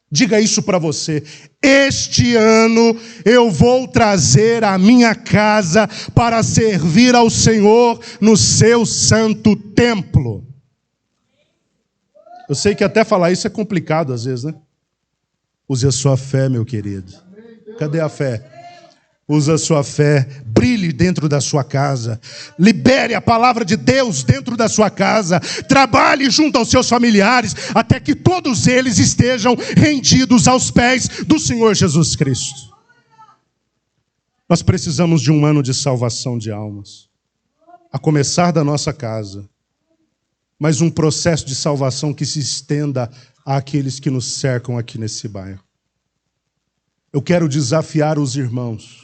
Diga isso para você. Este ano eu vou trazer a minha casa para servir ao Senhor no seu santo templo. Eu sei que até falar isso é complicado às vezes, né? Use a sua fé, meu querido. Cadê a fé? Usa a sua fé, brilhe dentro da sua casa, libere a palavra de Deus dentro da sua casa, trabalhe junto aos seus familiares, até que todos eles estejam rendidos aos pés do Senhor Jesus Cristo. Nós precisamos de um ano de salvação de almas, a começar da nossa casa, mas um processo de salvação que se estenda àqueles que nos cercam aqui nesse bairro. Eu quero desafiar os irmãos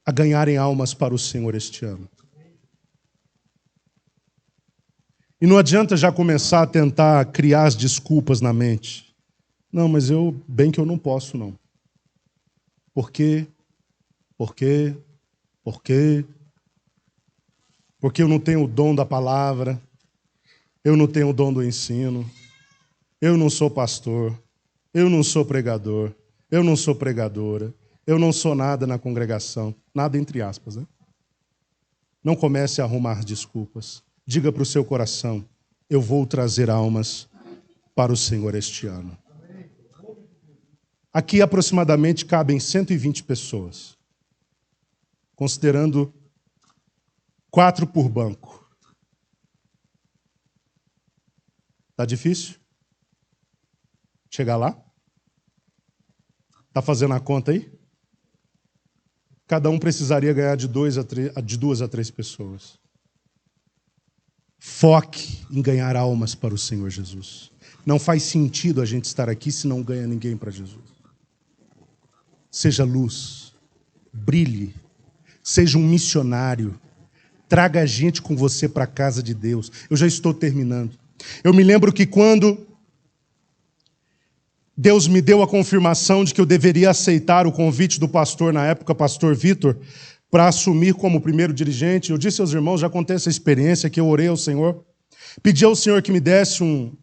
a ganharem almas para o Senhor este ano. E não adianta já começar a tentar criar as desculpas na mente. Não, mas bem que eu não posso, não. Por quê? Por quê? Por quê? Porque eu não tenho o dom da palavra, eu não tenho o dom do ensino, eu não sou pastor, eu não sou pregador, eu não sou pregadora, eu não sou nada na congregação. Nada entre aspas, né? Não comece a arrumar desculpas. Diga para o seu coração, eu vou trazer almas para o Senhor este ano. Aqui aproximadamente cabem 120 pessoas, considerando 4 por banco. Tá difícil? Chegar lá? Tá fazendo a conta aí? Cada um precisaria ganhar de 2 a 3 pessoas. Foque em ganhar almas para o Senhor Jesus. Não faz sentido a gente estar aqui se não ganha ninguém para Jesus. Seja luz, brilhe, seja um missionário, traga a gente com você para a casa de Deus. Eu já estou terminando. Eu me lembro que quando Deus me deu a confirmação de que eu deveria aceitar o convite do pastor, na época, pastor Vitor, para assumir como primeiro dirigente. Eu disse aos irmãos, já contei essa experiência, que eu orei ao Senhor, pedi ao Senhor que me desse um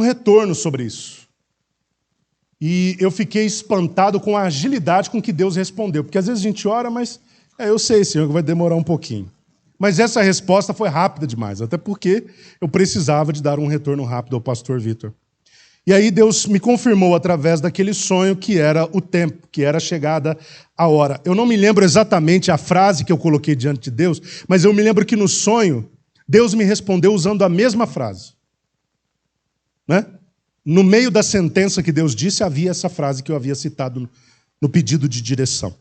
retorno sobre isso. E eu fiquei espantado com a agilidade com que Deus respondeu, porque às vezes a gente ora, mas eu sei, Senhor, que vai demorar um pouquinho. Mas essa resposta foi rápida demais, até porque eu precisava de dar um retorno rápido ao pastor Vitor. E aí Deus me confirmou através daquele sonho que era o tempo, que era a chegada a hora. Eu não me lembro exatamente a frase que eu coloquei diante de Deus, mas eu me lembro que no sonho, Deus me respondeu usando a mesma frase. Né? No meio da sentença que Deus disse, havia essa frase que eu havia citado no pedido de direção.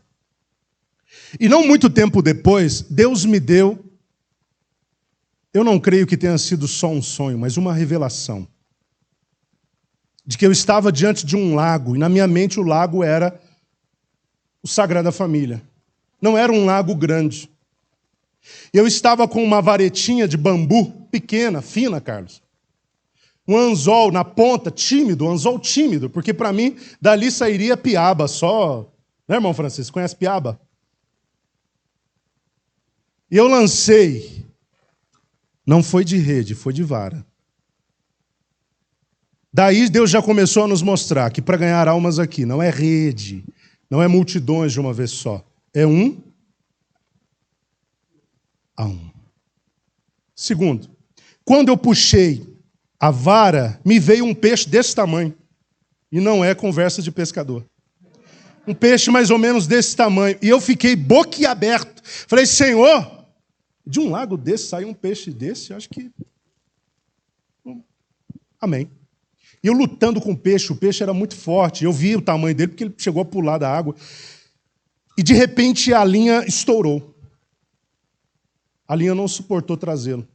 E não muito tempo depois, Deus me deu, eu não creio que tenha sido só um sonho, mas uma revelação, de que eu estava diante de um lago, e na minha mente o lago era o Sagrada Família. Não era um lago grande. Eu estava com uma varetinha de bambu, pequena, fina, Carlos. Um anzol na ponta, tímido, um anzol tímido, porque para mim, dali sairia piaba, só... Né, irmão Francisco, conhece piaba? E eu lancei. Não foi de rede, foi de vara. Daí Deus já começou a nos mostrar que para ganhar almas aqui não é rede, não é multidões de uma vez só. É um a um. Segundo, quando eu puxei a vara, me veio um peixe desse tamanho. E não é conversa de pescador. Um peixe mais ou menos desse tamanho. E eu fiquei boquiaberto. Falei, Senhor, de um lago desse saiu um peixe desse? Acho que... Amém. E eu lutando com o peixe era muito forte. Eu vi o tamanho dele porque ele chegou a pular da água. E de repente a linha estourou. A linha não suportou trazê-lo.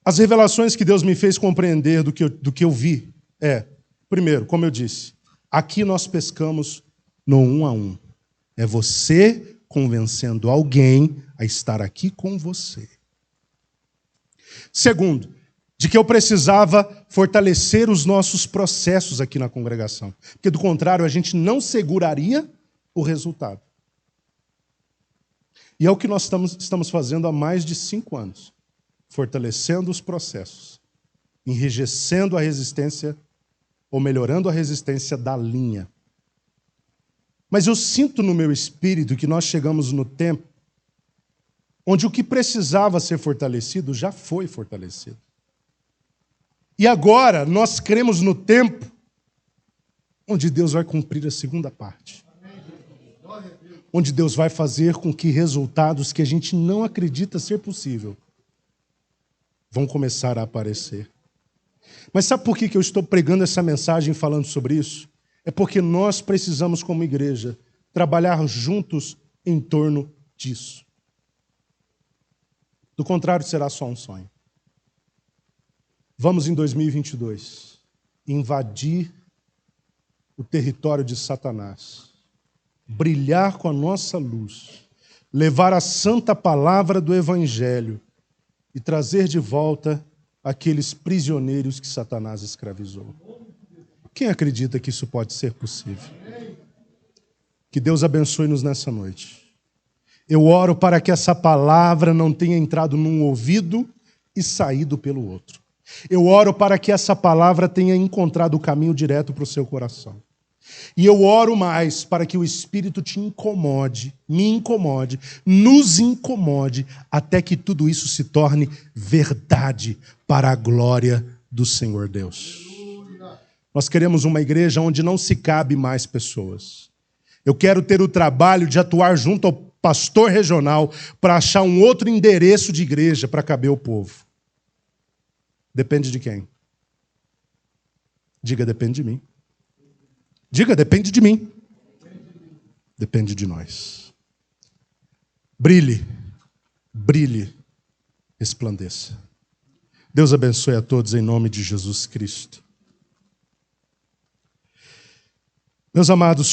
As revelações que Deus me fez compreender do que eu vi primeiro, como eu disse, aqui nós pescamos no 1 a 1. É você convencendo alguém a estar aqui com você. Segundo, de que eu precisava fortalecer os nossos processos aqui na congregação. Porque, do contrário, a gente não seguraria o resultado. E é o que nós estamos fazendo há mais de 5 anos. Fortalecendo os processos. Enrijecendo a resistência, ou melhorando a resistência da linha. Mas eu sinto no meu espírito que nós chegamos no tempo onde o que precisava ser fortalecido já foi fortalecido. E agora nós cremos no tempo onde Deus vai cumprir a segunda parte. Onde Deus vai fazer com que resultados que a gente não acredita ser possível vão começar a aparecer. Mas sabe por que eu estou pregando essa mensagem falando sobre isso? É porque nós precisamos, como igreja, trabalhar juntos em torno disso. Do contrário, será só um sonho. Vamos, em 2022, invadir o território de Satanás, brilhar com a nossa luz, levar a santa palavra do Evangelho e trazer de volta aqueles prisioneiros que Satanás escravizou. Quem acredita que isso pode ser possível? Que Deus abençoe-nos nessa noite. Eu oro para que essa palavra não tenha entrado num ouvido e saído pelo outro. Eu oro para que essa palavra tenha encontrado o caminho direto para o seu coração. E eu oro mais para que o Espírito te incomode, me incomode, nos incomode, até que tudo isso se torne verdade para a glória do Senhor Deus. Nós queremos uma igreja onde não se cabe mais pessoas. Eu quero ter o trabalho de atuar junto ao pastor regional para achar um outro endereço de igreja para caber o povo. Depende de quem? Diga, depende de mim. Diga, depende de mim. Depende de nós. Brilhe, brilhe, resplandeça. Deus abençoe a todos em nome de Jesus Cristo. Meus amados,